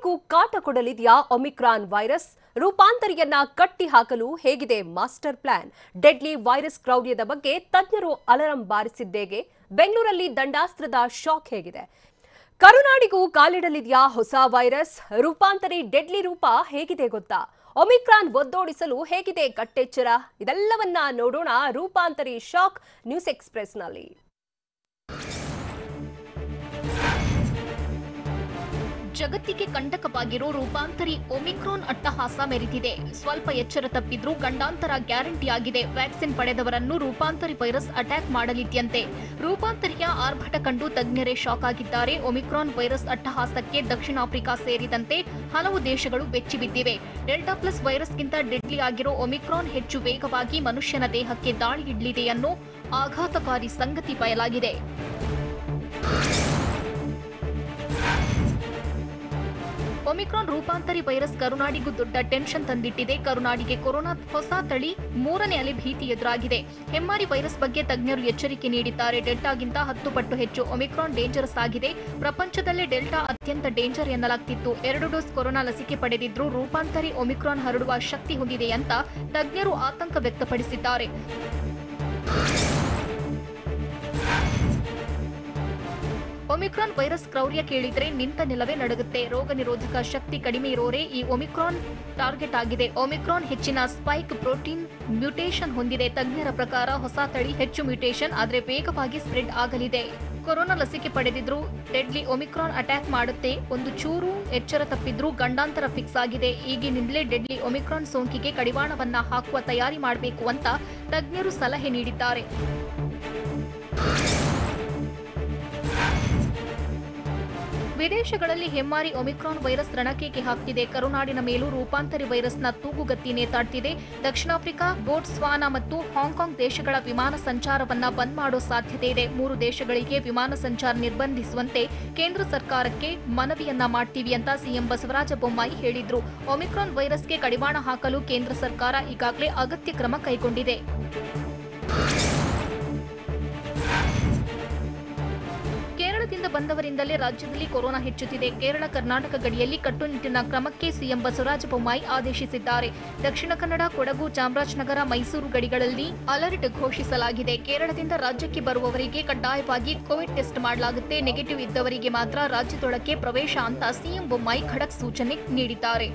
ಕರುನಾಡಿಗೂ ಕಾಟ ಕೊಡಲಿದೆಯಾ Omicron virus? ರೂಪಾಂತರಿಯನ್ನ ಕಟ್ಟಿ ಹಾಕಲು ಹೇಗಿದೆ ಮಾಸ್ಟರ್ ಪ್ಲಾನ್? ಡೆಡ್ಲಿ ವೈರಸ್ ಕ್ರೌರ್ಯದ ಬಗ್ಗೆ ತಜ್ಞರು ಅಲಾರಂ ಬಾರಿಸಿದ್ದೇಗೆ? ಬೆಂಗಳೂರಲ್ಲಿ ದಂಡಾಸ್ತ್ರದ ಶಾಕ್ ಹೇಗಿದೆ? ಕರುನಾಡಿಗೂ ಕಾಲಿಡಲಿದೆಯಾ ಹೊಸ ವೈರಸ್? ರೂಪಾಂತರಿ ಡೆಡ್ಲಿ ರೂಪ ಹೇಗಿದೆ ಗೊತ್ತಾ? ಒಮಿಕ್ರಾನ್ ಒದ್ದೋಡಿಸಲು ಹೇಗಿದೆ ಕಟ್ಟೆಚ್ಚರ? ಇದೆಲ್ಲವನ್ನ ನೋಡೋಣ ರೂಪಾಂತರಿ ಶಾಕ್ ನ್ಯೂಸ್ ಎಕ್ಸ್‌ಪ್ರೆಸ್‌ನಲ್ಲಿ. ಜಗತ್ತಿಗೆ ಕಂಟಕವಾಗಿರೋ ರೂಪಾಂತರಿ ಒಮಿಕ್ರಾನ್ ಅಟ್ಟಹಾಸ ಮೆರೆದಿದೆ. ಸ್ವಲ್ಪ ಎಚ್ಚರ ತಪ್ಪಿದ್ರೂ ಗಂಡಾಂತರ ಗ್ಯಾರಂಟಿ ಆಗಿದೆ. ವ್ಯಾಕ್ಸಿನ್ ಪಡೆದವರನ್ನು ರೂಪಾಂತರಿ ವೈರಸ್ ಅಟ್ಯಾಕ್ ಮಾಡಲಿದ್ಯಂತೆ. ರೂಪಾಂತರಿಯ ಆರ್ಭಟ ಕಂಡು ತಜ್ಞರೇ ಶಾಕ್ ಆಗಿದ್ದಾರೆ. ಒಮಿಕ್ರಾನ್ ವೈರಸ್ ಅಟ್ಟಹಾಸಕ್ಕೆ ದಕ್ಷಿಣ ಆಫ್ರಿಕಾ ಸೇರಿದಂತೆ ಹಲವು ದೇಶಗಳು ಬೆಚ್ಚಿಬಿದ್ದಿವೆ. ಡೆಲ್ಟಾ ಪ್ಲಸ್ ವೈರಸ್ಗಿಂತ ಡೆಡ್ಲಿ ಆಗಿರೋ ಒಮಿಕ್ರಾನ್ ಹೆಚ್ಚು ವೇಗವಾಗಿ ಮನುಷ್ಯನ ದೇಹಕ್ಕೆ ದಾಳಿ ಇಡಲಿದೆ ಅನ್ನೋ ಆಘಾತಕಾರಿ ಸಂಗತಿ ಬಯಲಾಗಿದೆ. ಒಮಿಕ್ರಾನ್ ರೂಪಾಂತರಿ ವೈರಸ್ ಕರುನಾಡಿಗೂ ದೊಡ್ಡ ಟೆನ್ಷನ್ ತಂದಿಟ್ಟಿದೆ. ಕರುನಾಡಿಗೆ ಕೊರೋನಾ ಹೊಸ ತಳಿ ಮೂರನೇ ಅಲೆ ಭೀತಿ ಎದುರಾಗಿದೆ. ಹೆಮ್ಮಾರಿ ವೈರಸ್ ಬಗ್ಗೆ ತಜ್ಞರು ಎಚ್ಚರಿಕೆ ನೀಡಿದ್ದಾರೆ. ಡೆಲ್ಟಾಗಿಂತ 10 ಪಟ್ಟು ಹೆಚ್ಚು ಒಮಿಕ್ರಾನ್ ಡೇಂಜರಸ್ ಆಗಿದೆ. ಪ್ರಪಂಚದಲ್ಲೇ ಡೆಲ್ಟಾ ಅತ್ಯಂತ ಡೇಂಜರ್ ಎನ್ನಲಾಗ್ತಿತ್ತು. 2 ಡೋಸ್ ಕೊರೋನಾ ಲಸಿಕೆ ಪಡೆದಿದ್ರೂ ರೂಪಾಂತರಿ ಒಮಿಕ್ರಾನ್ ಹರಡುವ ಶಕ್ತಿ ಹೊಂದಿದೆ ಅಂತ ತಜ್ಞರು ಆತಂಕ ವ್ಯಕ್ತಪಡಿಸಿದ್ದಾರೆ. ಒಮಿಕ್ರಾನ್ ವೈರಸ್ ಕ್ರೌರ್ಯ ಕೇಳಿದ್ರೆ ನಿಂತ ನೆಲವೇ ನಡುಗುತ್ತೆ. ರೋಗ ನಿರೋಧಕ ಶಕ್ತಿ ಕಡಿಮೆ ಇರೋರೇ ಈ ಒಮಿಕ್ರಾನ್ ಟಾರ್ಗೆಟ್ ಆಗಿದೆ. ಒಮಿಕ್ರಾನ್ ಹೆಚ್ಚಿನ ಸ್ಪೈಕ್ ಪ್ರೋಟೀನ್ ಮ್ಯೂಟೇಷನ್ ಹೊಂದಿದೆ. ತಜ್ಞರ ಪ್ರಕಾರ ಹೊಸ ತಳಿ ಹೆಚ್ಚು ಮ್ಯೂಟೇಷನ್ ಆದ್ರೆ ವೇಗವಾಗಿ ಸ್ಪ್ರೆಡ್ ಆಗಲಿದೆ. ಕೊರೋನಾ ಲಸಿಕೆ ಪಡೆದಿದ್ರು ಡೆಡ್ಲಿ ಒಮಿಕ್ರಾನ್ ಅಟ್ಯಾಕ್ ಮಾಡುತ್ತೆ. ಒಂದು ಚೂರು ಎಚ್ಚರ ತಪ್ಪಿದ್ರೂ ಗಂಡಾಂತರ ಫಿಕ್ಸ್ ಆಗಿದೆ. ಈಗಿನಿಂದಲೇ ಡೆಡ್ಲಿ ಒಮಿಕ್ರಾನ್ ಸೋಂಕಿಗೆ ಕಡಿವಾಣವನ್ನ ಹಾಕುವ ತಯಾರಿ ಮಾಡಬೇಕು ಅಂತ ತಜ್ಞರು ಸಲಹೆ ನೀಡಿದ್ದಾರೆ. ವಿದೇಶಗಳಲ್ಲಿ ಹೆಮ್ಮಾರಿ ಒಮಿಕ್ರಾನ್ ವೈರಸ್ ರಣಕೇಕೆ ಹಾಕ್ತಿದೆ. ಕರುನಾಡಿನ ಮೇಲೂ ರೂಪಾಂತರಿ ವೈರಸ್ನ ತೂಗುಗತ್ತಿ ನೇತಾಡ್ತಿದೆ. ದಕ್ಷಿಣ ಆಫ್ರಿಕಾ, ಬೋಟ್ಸ್ವಾನಾ ಮತ್ತು ಹಾಂಗ್ಕಾಂಗ್ ದೇಶಗಳ ವಿಮಾನ ಸಂಚಾರವನ್ನ ಬಂದ್ ಮಾಡೋ ಸಾಧ್ಯತೆ ಇದೆ. 3 ದೇಶಗಳಿಗೆ ವಿಮಾನ ಸಂಚಾರ ನಿರ್ಬಂಧಿಸುವಂತೆ ಕೇಂದ್ರ ಸರ್ಕಾರಕ್ಕೆ ಮನವಿಯನ್ನ ಮಾಡ್ತೀವಿ ಅಂತ ಸಿಎಂ ಬಸವರಾಜ ಬೊಮ್ಮಾಯಿ ಹೇಳಿದ್ರು. ಒಮಿಕ್ರಾನ್ ವೈರಸ್ಗೆ ಕಡಿವಾಣ ಹಾಕಲು ಕೇಂದ್ರ ಸರ್ಕಾರ ಈಗಾಗಲೇ ಅಗತ್ಯ ಕ್ರಮ ಕೈಗೊಂಡಿದೆ. ಕೇರಳದಿಂದ ಬಂದವರಿಂದಲೇ ರಾಜ್ಯದಲ್ಲಿ ಕೊರೋನಾ ಹೆಚ್ಚುತ್ತಿದೆ. ಕೇರಳ ಕರ್ನಾಟಕ ಗಡಿಯಲ್ಲಿ ಕಟ್ಟುನಿಟ್ಟಿನ ಕ್ರಮಕ್ಕೆ ಸಿಎಂ ಬಸವರಾಜ ಬೊಮ್ಮಾಯಿ ಆದೇಶಿಸಿದ್ದಾರೆ. ದಕ್ಷಿಣ ಕನ್ನಡ, ಕೊಡಗು, ಚಾಮರಾಜನಗರ, ಮೈಸೂರು ಗಡಿಗಳಲ್ಲಿ ಅಲರ್ಟ್ ಘೋಷಿಸಲಾಗಿದೆ. ಕೇರಳದಿಂದ ರಾಜ್ಯಕ್ಕೆ ಬರುವವರಿಗೆ ಕಡ್ಡಾಯವಾಗಿ ಕೋವಿಡ್ ಟೆಸ್ಟ್ ಮಾಡಲಾಗುತ್ತೆ. ನೆಗೆಟಿವ್ ಇದ್ದವರಿಗೆ ಮಾತ್ರ ರಾಜ್ಯದೊಳಕ್ಕೆ ಪ್ರವೇಶ ಅಂತ ಸಿಎಂ ಬೊಮ್ಮಾಯಿ ಖಡಕ್ ಸೂಚನೆ ನೀಡಿದ್ದಾರೆ.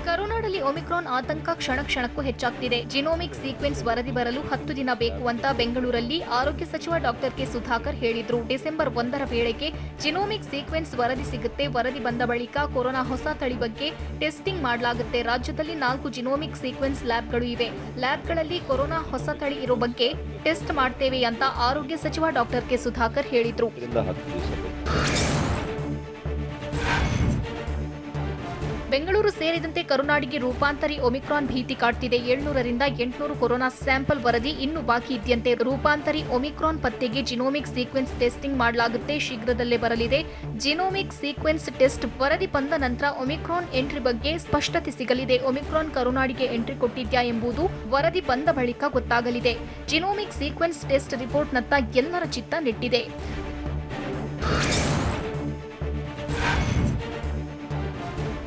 ಕರುನಾಡಲ್ಲಿ ಒಮಿಕ್ರಾನ್ ಆತಂಕ ಕ್ಷಣ ಕ್ಷಣಕ್ಕೂ ಹೆಚ್ಚಾಗ್ತಿದೆ. ಜಿನೋಮಿಕ್ ಸೀಕ್ವೆನ್ಸ್ ವರದಿ ಬರಲು 10 ದಿನ ಬೇಕು ಅಂತ ಬೆಂಗಳೂರಲ್ಲಿ ಆರೋಗ್ಯ ಸಚಿವ ಡಾಕ್ಟರ್ ಕೆ ಸುಧಾಕರ್ ಹೇಳಿದ್ರು. ಡಿಸೆಂಬರ್ 1ರ ವೇಳೆಗೆ ಜಿನೋಮಿಕ್ ಸೀಕ್ವೆನ್ಸ್ ವರದಿ ಸಿಗುತ್ತೆ. ವರದಿ ಬಂದ ಬಳಿಕ ಕೊರೋನಾ ಹೊಸ ತಳಿ ಬಗ್ಗೆ ಟೆಸ್ಟಿಂಗ್ ಮಾಡಲಾಗುತ್ತೆ. ರಾಜ್ಯದಲ್ಲಿ 4 ಜಿನೋಮಿಕ್ ಸೀಕ್ವೆನ್ಸ್ ಲ್ಯಾಬ್ಗಳು ಇವೆ. ಲ್ಯಾಬ್ಗಳಲ್ಲಿ ಕೊರೋನಾ ಹೊಸ ತಳಿ ಇರೋ ಬಗ್ಗೆ ಟೆಸ್ಟ್ ಮಾಡ್ತೇವೆ ಅಂತ ಆರೋಗ್ಯ ಸಚಿವ ಡಾಕ್ಟರ್ ಕೆ ಸುಧಾಕರ್ ಹೇಳಿದ್ರು. ಬೆಂಗಳೂರು ಸೇರಿದಂತೆ ಕರುನಾಡಿಗೆ ರೂಪಾಂತರಿ ಒಮಿಕ್ರಾನ್ ಭೀತಿ ಕಾಡ್ತಿದೆ. 700ರಿಂದ 800 ಕೊರೋನಾ ಸ್ಯಾಂಪಲ್ ವರದಿ ಇನ್ನೂ ಬಾಕಿ ಇದೆಯಂತೆ. ರೂಪಾಂತರಿ ಒಮಿಕ್ರಾನ್ ಪತ್ತೆಗೆ ಜಿನೋಮಿಕ್ ಸೀಕ್ವೆನ್ಸ್ ಟೆಸ್ಟಿಂಗ್ ಮಾಡಲಾಗುತ್ತೆ. ಶೀಘ್ರದಲ್ಲೇ ಬರಲಿದೆ. ಜಿನೋಮಿಕ್ ಸೀಕ್ವೆನ್ಸ್ ಟೆಸ್ಟ್ ವರದಿ ಬಂದ ನಂತರ ಒಮಿಕ್ರಾನ್ ಎಂಟ್ರಿ ಬಗ್ಗೆ ಸ್ಪಷ್ಟತೆ ಸಿಗಲಿದೆ. ಒಮಿಕ್ರಾನ್ ಕರುನಾಡಿಗೆ ಎಂಟ್ರಿ ಕೊಟ್ಟಿದ್ಯಾ ಎಂಬುದು ವರದಿ ಬಂದ ಬಳಿಕ ಗೊತ್ತಾಗಲಿದೆ. ಜಿನೋಮಿಕ್ ಸೀಕ್ವೆನ್ಸ್ ಟೆಸ್ಟ್ ರಿಪೋರ್ಟ್ನತ್ತ ಎಲ್ಲರ ಚಿತ್ತ ನೆಟ್ಟಿದೆ.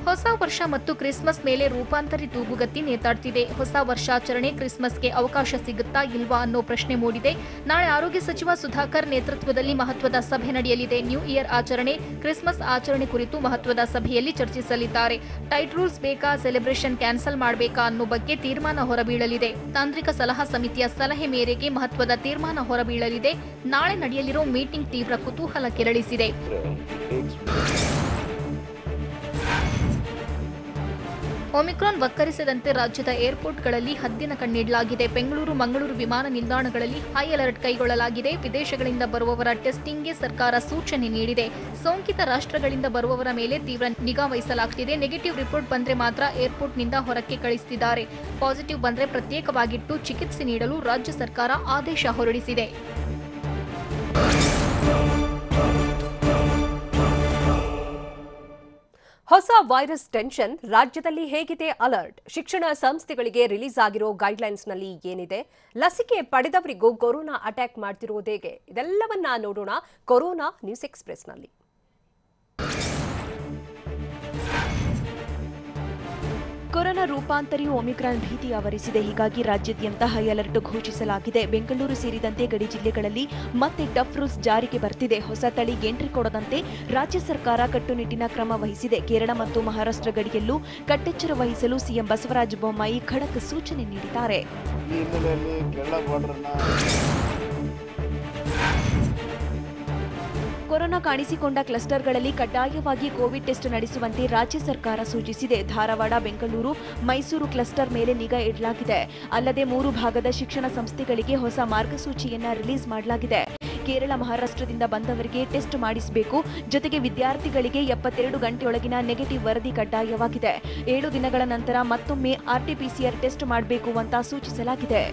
ಹೊಸ ವರ್ಷ ಮತ್ತು ಕ್ರಿಸ್ಮಸ್ ಮೇಲೆ ರೂಪಾಂತರಿ ತೂಗುಗತ್ತಿ ನೇತಾಡ್ತಿದೆ. ಹೊಸ ವರ್ಷಾಚರಣೆ ಕ್ರಿಸ್ಮಸ್ಗೆ ಅವಕಾಶ ಸಿಗುತ್ತಾ ಇಲ್ವಾ ಅನ್ನೋ ಪ್ರಶ್ನೆ ಮೂಡಿದೆ. ನಾಳೆ ಆರೋಗ್ಯ ಸಚಿವ ಸುಧಾಕರ್ ನೇತೃತ್ವದಲ್ಲಿ ಮಹತ್ವದ ಸಭೆ ನಡೆಯಲಿದೆ. ನ್ಯೂ ಇಯರ್ ಆಚರಣೆ, ಕ್ರಿಸ್ಮಸ್ ಆಚರಣೆ ಕುರಿತು ಮಹತ್ವದ ಸಭೆಯಲ್ಲಿ ಚರ್ಚಿಸಲಿದ್ದಾರೆ. ಟೈಟ್ ರೂಲ್ಸ್ ಬೇಕಾ, ಸೆಲೆಬ್ರೇಷನ್ ಕ್ಯಾನ್ಸಲ್ ಮಾಡಬೇಕಾ ಅನ್ನೋ ಬಗ್ಗೆ ತೀರ್ಮಾನ ಹೊರಬೀಳಲಿದೆ. ತಾಂತ್ರಿಕ ಸಲಹಾ ಸಮಿತಿಯ ಸಲಹೆ ಮೇರೆಗೆ ಮಹತ್ವದ ತೀರ್ಮಾನ ಹೊರಬೀಳಲಿದೆ. ನಾಳೆ ನಡೆಯಲಿರೋ ಮೀಟಿಂಗ್ ತೀವ್ರ ಕುತೂಹಲ ಕೆರಳಿಸಿದೆ. ಒಮಿಕ್ರಾನ್ ವಕ್ಕರಿಸದಂತೆ ರಾಜ್ಯದ ಏರ್ಪೋರ್ಟ್ಗಳಲ್ಲಿ ಹದ್ದಿನ ಕಣ್ಣಿಡಲಾಗಿದೆ. ಬೆಂಗಳೂರು, ಮಂಗಳೂರು ವಿಮಾನ ನಿಲ್ದಾಣಗಳಲ್ಲಿ ಹೈ ಅಲರ್ಟ್ ಕೈಗೊಳ್ಳಲಾಗಿದೆ. ವಿದೇಶಗಳಿಂದ ಬರುವವರ ಟೆಸ್ಟಿಂಗ್ಗೆ ಸರ್ಕಾರ ಸೂಚನೆ ನೀಡಿದೆ. ಸೋಂಕಿತ ರಾಷ್ಟ್ರಗಳಿಂದ ಬರುವವರ ಮೇಲೆ ತೀವ್ರ ನಿಗಾ ವಹಿಸಲಾಗುತ್ತಿದೆ. ನೆಗೆಟಿವ್ ರಿಪೋರ್ಟ್ ಬಂದ್ರೆ ಮಾತ್ರ ಏರ್ಪೋರ್ಟ್ನಿಂದ ಹೊರಕ್ಕೆ ಕಳಿಸುತ್ತಿದ್ದಾರೆ. ಪಾಸಿಟಿವ್ ಬಂದ್ರೆ ಪ್ರತ್ಯೇಕವಾಗಿಟ್ಟು ಚಿಕಿತ್ಸೆ ನೀಡಲು ರಾಜ್ಯ ಸರ್ಕಾರ ಆದೇಶ ಹೊರಡಿಸಿದೆ. ಹೊಸ ವೈರಸ್ ಟೆನ್ಷನ್ ರಾಜ್ಯದಲ್ಲಿ ಹೇಗಿದೆ ಅಲರ್ಟ್ ಶಿಕ್ಷಣ ಸಂಸ್ಥೆಗಳಿಗೆ ರಿಲೀಸ್ ಆಗಿರೋ ಗೈಡ್ಲೈನ್ಸ್ನಲ್ಲಿ ಏನಿದೆ ಲಸಿಕೆ ಪಡೆದವರಿಗೂ ಕೊರೋನಾ ಅಟ್ಯಾಕ್ ಮಾಡ್ತಿರೋದು ಹೇಗೆ ಇದೆಲ್ಲವನ್ನ ನೋಡೋಣ ಕೊರೋನಾ ನ್ಯೂಸ್ ಎಕ್ಸ್‌ಪ್ರೆಸ್‌ನಲ್ಲಿ ಕೊರೋನಾ ರೂಪಾಂತರಿ ಒಮಿಕ್ರಾನ್ ಭೀತಿ ಆವರಿಸಿದೆ. ಹೀಗಾಗಿ ರಾಜ್ಯಾದ್ಯಂತ ಹೈ ಅಲರ್ಟ್ ಘೋಷಿಸಲಾಗಿದೆ. ಬೆಂಗಳೂರು ಸೇರಿದಂತೆ ಗಡಿ ಜಿಲ್ಲೆಗಳಲ್ಲಿ ಮತ್ತೆ ಟಫ್ ರೂಲ್ಸ್ ಜಾರಿಗೆ ಬರ್ತಿದೆ. ಹೊಸ ತಳಿ ಎಂಟ್ರಿ ಕೊಡದಂತೆ ರಾಜ್ಯ ಸರ್ಕಾರ ಕಟ್ಟುನಿಟ್ಟಿನ ಕ್ರಮ ವಹಿಸಿದೆ. ಕೇರಳ ಮತ್ತು ಮಹಾರಾಷ್ಟ್ರ ಗಡಿಯಲ್ಲೂ ಕಟ್ಟೆಚ್ಚರ ವಹಿಸಲು ಸಿಎಂ ಬಸವರಾಜ ಬೊಮ್ಮಾಯಿ ಖಡಕ್ ಸೂಚನೆ ನೀಡಿದ್ದಾರೆ. ಈ ಹಿನ್ನೆಲೆಯಲ್ಲಿ ಕೇರಳ ಬಾರ್ಡರ್‌ನ ಕೊರೋನಾ ಕಾಣಿಸಿಕೊಂಡ ಕ್ಲಸ್ಟರ್ಗಳಲ್ಲಿ ಕಡ್ಡಾಯವಾಗಿ ಕೋವಿಡ್ ಟೆಸ್ಟ್ ನಡೆಸುವಂತೆ ರಾಜ್ಯ ಸರ್ಕಾರ ಸೂಚಿಸಿದೆ. ಧಾರವಾಡ, ಬೆಂಗಳೂರು, ಮೈಸೂರು ಕ್ಲಸ್ಟರ್ ಮೇಲೆ ನಿಗಾ ಇಡಲಾಗಿದೆ. ಅಲ್ಲದೆ 3 ಭಾಗದ ಶಿಕ್ಷಣ ಸಂಸ್ಥೆಗಳಿಗೆ ಹೊಸ ಮಾರ್ಗಸೂಚಿಯನ್ನ ರಿಲೀಸ್ ಮಾಡಲಾಗಿದೆ. ಕೇರಳ, ಮಹಾರಾಷ್ಟ್ರದಿಂದ ಬಂದವರಿಗೆ ಟೆಸ್ಟ್ ಮಾಡಿಸಬೇಕು. ಜೊತೆಗೆ ವಿದ್ಯಾರ್ಥಿಗಳಿಗೆ 72 ಗಂಟೆಯೊಳಗಿನ ನೆಗೆಟಿವ್ ವರದಿ ಕಡ್ಡಾಯವಾಗಿದೆ. 7 ದಿನಗಳ ನಂತರ ಮತ್ತೊಮ್ಮೆ ಆರ್ಟಿಪಿಸಿಆರ್ ಟೆಸ್ಟ್ ಮಾಡಬೇಕು ಅಂತ ಸೂಚಿಸಲಾಗಿದೆ.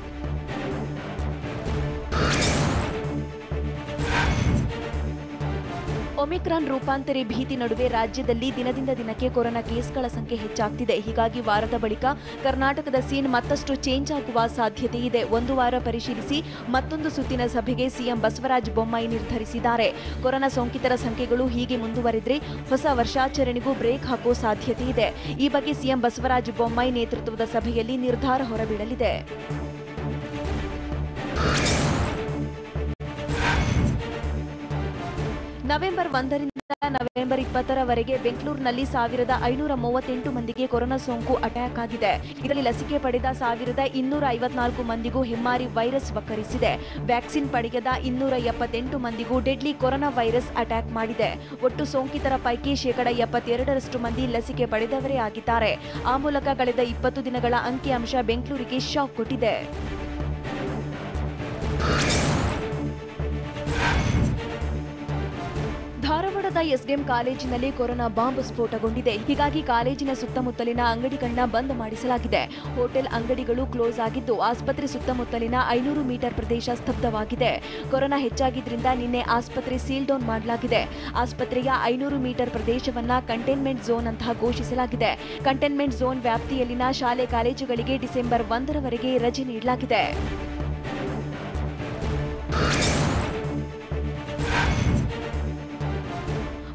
ಒಮಿಕ್ರಾನ್ ರೂಪಾಂತರಿ ಭೀತಿ ನಡುವೆ ರಾಜ್ಯದಲ್ಲಿ ದಿನದಿಂದ ದಿನಕ್ಕೆ ಕೊರೋನಾ ಕೇಸ್ಗಳ ಸಂಖ್ಯೆ ಹೆಚ್ಚಾಗ್ತಿದೆ. ಹೀಗಾಗಿ ವಾರದ ಬಳಿಕ ಕರ್ನಾಟಕದ ಸೀನ್ ಮತ್ತಷ್ಟು ಚೇಂಜ್ ಆಗುವ ಸಾಧ್ಯತೆ ಇದೆ. 1 ವಾರ ಪರಿಶೀಲಿಸಿ ಮತ್ತೊಂದು ಸುತ್ತಿನ ಸಭೆಗೆ ಸಿಎಂ ಬಸವರಾಜ ಬೊಮ್ಮಾಯಿ ನಿರ್ಧರಿಸಿದ್ದಾರೆ. ಕೊರೋನಾ ಸೋಂಕಿತರ ಸಂಖ್ಯೆಗಳು ಹೀಗೆ ಮುಂದುವರೆದ್ರೆ ಹೊಸ ವರ್ಷಾಚರಣೆಗೂ ಬ್ರೇಕ್ ಹಾಕುವ ಸಾಧ್ಯತೆ ಇದೆ. ಈ ಬಗ್ಗೆ ಸಿಎಂ ಬಸವರಾಜ ಬೊಮ್ಮಾಯಿ ನೇತೃತ್ವದ ಸಭೆಯಲ್ಲಿ ನಿರ್ಧಾರ ಹೊರಬೀಳಲಿದೆ. ನವೆಂಬರ್ 1ರಿಂದ ನವೆಂಬರ್ 20ರವರೆಗೆ ಬೆಂಗಳೂರಿನಲ್ಲಿ 1538 ಮಂದಿಗೆ ಕೊರೋನಾ ಸೋಂಕು ಅಟ್ಯಾಕ್ ಆಗಿದೆ. ಇದರಲ್ಲಿ ಲಸಿಕೆ ಪಡೆದ 1254 ಮಂದಿಗೂ ಹೆಮ್ಮಾರಿ ವೈರಸ್ ವಕ್ಕರಿಸಿದೆ. ವ್ಯಾಕ್ಸಿನ್ ಪಡೆಯದ 278 ಮಂದಿಗೂ ಡೆಡ್ಲಿ ಕೊರೋನಾ ವೈರಸ್ ಅಟ್ಯಾಕ್ ಮಾಡಿದೆ. ಒಟ್ಟು ಸೋಂಕಿತರ ಪೈಕಿ 72% ಮಂದಿ ಲಸಿಕೆ ಪಡೆದವರೇ ಆಗಿದ್ದಾರೆ. ಆ ಮೂಲಕ ಕಳೆದ 20 ದಿನಗಳ ಅಂಕಿಅಂಶ ಬೆಂಗಳೂರಿಗೆ ಶಾಕ್ ಕೊಟ್ಟಿದೆ. ಧಾರವಾಡದ ಎಸ್ಡಿಎಂ ಕಾಲೇಜಿನಲ್ಲಿ ಕೊರೋನಾ ಬಾಂಬ್ ಸ್ಫೋಟಗೊಂಡಿದೆ. ಹೀಗಾಗಿ ಕಾಲೇಜಿನ ಸುತ್ತಮುತ್ತಲಿನ ಅಂಗಡಿಗಳನ್ನ ಬಂದ್ ಮಾಡಿಸಲಾಗಿದೆ. ಹೋಟೆಲ್ ಅಂಗಡಿಗಳು ಕ್ಲೋಸ್ ಆಗಿದ್ದು ಆಸ್ಪತ್ರೆ ಸುತ್ತಮುತ್ತಲಿನ 500 ಮೀಟರ್ ಪ್ರದೇಶ ಸ್ತಬ್ಧವಾಗಿದೆ. ಕೊರೋನಾ ಹೆಚ್ಚಾಗಿದ್ರಿಂದ ನಿನ್ನೆ ಆಸ್ಪತ್ರೆ ಸೀಲ್ ಡೌನ್ ಮಾಡಲಾಗಿದೆ. ಆಸ್ಪತ್ರೆಯ 500 ಮೀಟರ್ ಪ್ರದೇಶವನ್ನ ಕಂಟೈನ್ಮೆಂಟ್ ಝೋನ್ ಅಂತ ಘೋಷಿಸಲಾಗಿದೆ. ಕಂಟೈನ್ಮೆಂಟ್ ಝೋನ್ ವ್ಯಾಪ್ತಿಯಲ್ಲಿನ ಶಾಲೆ ಕಾಲೇಜುಗಳಿಗೆ ಡಿಸೆಂಬರ್ 1ರವರೆಗೆ ರಜೆ ನೀಡಲಾಗಿದೆ.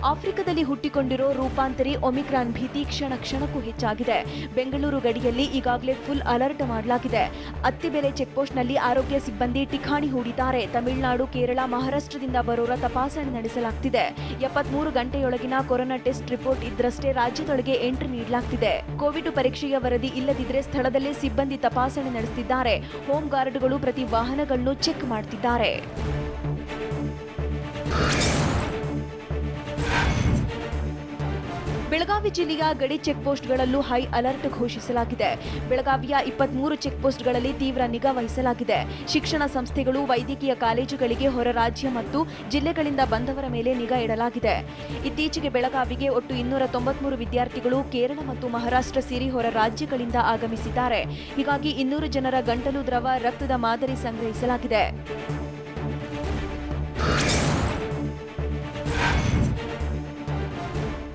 ಆಫ್ರಿಕಾದಲ್ಲಿ ಹುಟ್ಟಿಕೊಂಡಿರೋ ರೂಪಾಂತರಿ ಒಮಿಕ್ರಾನ್ ಭೀತಿ ಕ್ಷಣ ಕ್ಷಣಕ್ಕೂ ಹೆಚ್ಚಾಗಿದೆ. ಬೆಂಗಳೂರು ಗಡಿಯಲ್ಲಿ ಈಗಾಗಲೇ ಫುಲ್ ಅಲರ್ಟ್ ಮಾಡಲಾಗಿದೆ. ಅತ್ತಿಬೆಲೆ ಚೆಕ್ಪೋಸ್ಟ್ನಲ್ಲಿ ಆರೋಗ್ಯ ಸಿಬ್ಬಂದಿ ಠಿಕಾಣಿ ಹೂಡಿದ್ದಾರೆ. ತಮಿಳುನಾಡು, ಕೇರಳ, ಮಹಾರಾಷ್ಟ್ರದಿಂದ ಬರೋರ ತಪಾಸಣೆ ನಡೆಸಲಾಗ್ತಿದೆ. 73 ಗಂಟೆಯೊಳಗಿನ ಕೊರೋನಾ ಟೆಸ್ಟ್ ರಿಪೋರ್ಟ್ ಇದ್ರಷ್ಟೇ ರಾಜ್ಯದೊಳಗೆ ಎಂಟ್ರಿ ನೀಡಲಾಗ್ತಿದೆ. ಕೋವಿಡ್ ಪರೀಕ್ಷೆಯ ವರದಿ ಇಲ್ಲದಿದ್ರೆ ಸ್ಥಳದಲ್ಲೇ ಸಿಬ್ಬಂದಿ ತಪಾಸಣೆ ನಡೆಸುತ್ತಿದ್ದಾರೆ. ಹೋಮ್ ಗಾರ್ಡ್ಗಳು ಪ್ರತಿ ವಾಹನಗಳನ್ನು ಚೆಕ್ ಮಾಡುತ್ತಿದ್ದಾರೆ. ಬೆಳಗಾವಿ ಜಿಲ್ಲೆಯ ಗಡಿ ಚೆಕ್ಪೋಸ್ಟ್ಗಳಲ್ಲೂ ಹೈ ಅಲರ್ಟ್ ಘೋಷಿಸಲಾಗಿದೆ. ಬೆಳಗಾವಿಯ 23 ಚೆಕ್ಪೋಸ್ಟ್ಗಳಲ್ಲಿ ತೀವ್ರ ನಿಗಾ ವಹಿಸಲಾಗಿದೆ. ಶಿಕ್ಷಣ ಸಂಸ್ಥೆಗಳು, ವೈದ್ಯಕೀಯ ಕಾಲೇಜುಗಳಿಗೆ ಹೊರ ರಾಜ್ಯ ಮತ್ತು ಜಿಲ್ಲೆಗಳಿಂದ ಬಂದವರ ಮೇಲೆ ನಿಗಾ ಇಡಲಾಗಿದೆ. ಇತ್ತೀಚೆಗೆ ಬೆಳಗಾವಿಗೆ ಒಟ್ಟು 293 ವಿದ್ಯಾರ್ಥಿಗಳು ಕೇರಳ ಮತ್ತು ಮಹಾರಾಷ್ಟ್ರ ಸೇರಿ ಹೊರ ರಾಜ್ಯಗಳಿಂದ ಆಗಮಿಸಿದ್ದಾರೆ. ಹೀಗಾಗಿ 200 ಜನರ ಗಂಟಲು ದ್ರವ, ರಕ್ತದ ಮಾದರಿ ಸಂಗ್ರಹಿಸಲಾಗಿದೆ.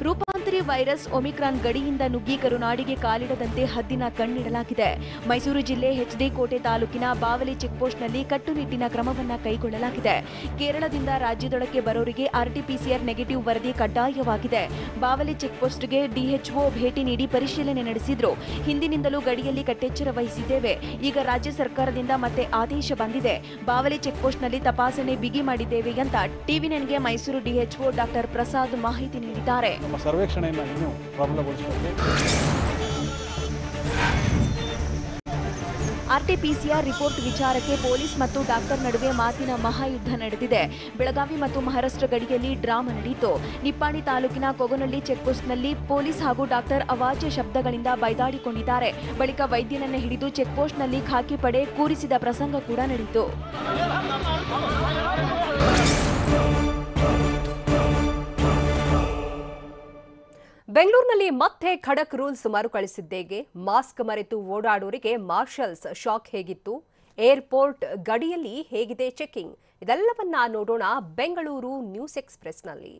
ರೂಪಾಂತರಿ ವೈರಸ್ ಒಮಿಕ್ರಾನ್ ಗಡಿಯಿಂದ ನುಗ್ಗಿ ಕರುನಾಡಿಗೆ ಕಾಲಿಡದಂತೆ ಹದ್ದಿನ ಕಣ್ಣಿಡಲಾಗಿದೆ. ಮೈಸೂರು ಜಿಲ್ಲೆ ಎಚ್ಡಿ ಕೋಟೆ ತಾಲೂಕಿನ ಬಾವಲಿ ಚೆಕ್ಪೋಸ್ಟ್ನಲ್ಲಿ ಕಟ್ಟುನಿಟ್ಟಿನ ಕ್ರಮವನ್ನು ಕೈಗೊಳ್ಳಲಾಗಿದೆ. ಕೇರಳದಿಂದ ರಾಜ್ಯದೊಳಕ್ಕೆ ಬರೋರಿಗೆ ಆರ್ಟಿಪಿಸಿಆರ್ ನೆಗೆಟಿವ್ ವರದಿ ಕಡ್ಡಾಯವಾಗಿದೆ. ಬಾವಲಿ ಚೆಕ್ಪೋಸ್ಟ್ಗೆ ಡಿಎಚ್ಒ ಭೇಟಿ ನೀಡಿ ಪರಿಶೀಲನೆ ನಡೆಸಿದ್ರು. ಹಿಂದಿನಿಂದಲೂ ಗಡಿಯಲ್ಲಿ ಕಟ್ಟೆಚ್ಚರ ವಹಿಸಿದ್ದೇವೆ. ಈಗ ರಾಜ್ಯ ಸರ್ಕಾರದಿಂದ ಮತ್ತೆ ಆದೇಶ ಬಂದಿದೆ. ಬಾವಲಿ ಚೆಕ್ಪೋಸ್ಟ್ನಲ್ಲಿ ತಪಾಸಣೆ ಬಿಗಿ ಮಾಡಿದ್ದೇವೆ ಅಂತ ಟಿವಿ9ಗೆ ಮೈಸೂರು ಡಿಎಚ್ಒ ಡಾಕ್ಟರ್ ಪ್ರಸಾದ್ ಮಾಹಿತಿ ನೀಡಿದ್ದಾರೆ. ಸರ್ವೇಕ್ಷಣೆಯನ್ನು ಇನ್ನೂ ಪ್ರಬಲಗೊಳಿಸಬೇಕು. ಆರ್ಟಿಪಿಸಿಆರ್ ರಿಪೋರ್ಟ್ ವಿಚಾರಕ್ಕೆ ಪೊಲೀಸ್ ಮತ್ತು ಡಾಕ್ಟರ್ ನಡುವೆ ಮಾತಿನ ಮಹಾಯುದ್ಧ ನಡೆದಿದೆ. ಬೆಳಗಾವಿ ಮತ್ತು ಮಹಾರಾಷ್ಟ್ರ ಗಡಿಯಲ್ಲಿ ಡ್ರಾಮಾ ನಡೆಯಿತು. ನಿಪ್ಪಾಣಿ ತಾಲೂಕಿನ ಕೊಗನಹಳ್ಳಿ ಚೆಕ್ಪೋಸ್ಟ್ನಲ್ಲಿ ಪೊಲೀಸ್ ಹಾಗೂ ಡಾಕ್ಟರ್ ಅವಾಚ್ಯ ಶಬ್ದಗಳಿಂದ ಬೈದಾಡಿಕೊಂಡಿದ್ದಾರೆ. ಬಳಿಕ ವೈದ್ಯನನ್ನ ಹಿಡಿದು ಚೆಕ್ಪೋಸ್ಟ್ನಲ್ಲಿ ಖಾಕಿ ಪಡೆ ಕೂರಿಸಿದ ಪ್ರಸಂಗ ಕೂಡ ನಡೆಯಿತು. ಬೆಂಗಳೂರಿನಲ್ಲಿ ಮತ್ತೆ ಖಡಕ್ ರೂಲ್ಸ್ ಮರುಕಳಿಸಿದ್ದೇಗೆ ಮಾಸ್ಕ್ ಮರೆತು ಓಡಾಡೋರಿಗೆ ಮಾರ್ಷಲ್ಸ್ ಶಾಕ್ ಹೇಗಿತ್ತು ಏರ್ಪೋರ್ಟ್ ಗಡಿಯಲ್ಲಿ ಹೇಗಿದೆ ಚೆಕಿಂಗ್ ಇದೆಲ್ಲವನ್ನ ನೋಡೋಣ ಬೆಂಗಳೂರು ನ್ಯೂಸ್ ಎಕ್ಸ್‌ಪ್ರೆಸ್‌ನಲ್ಲಿ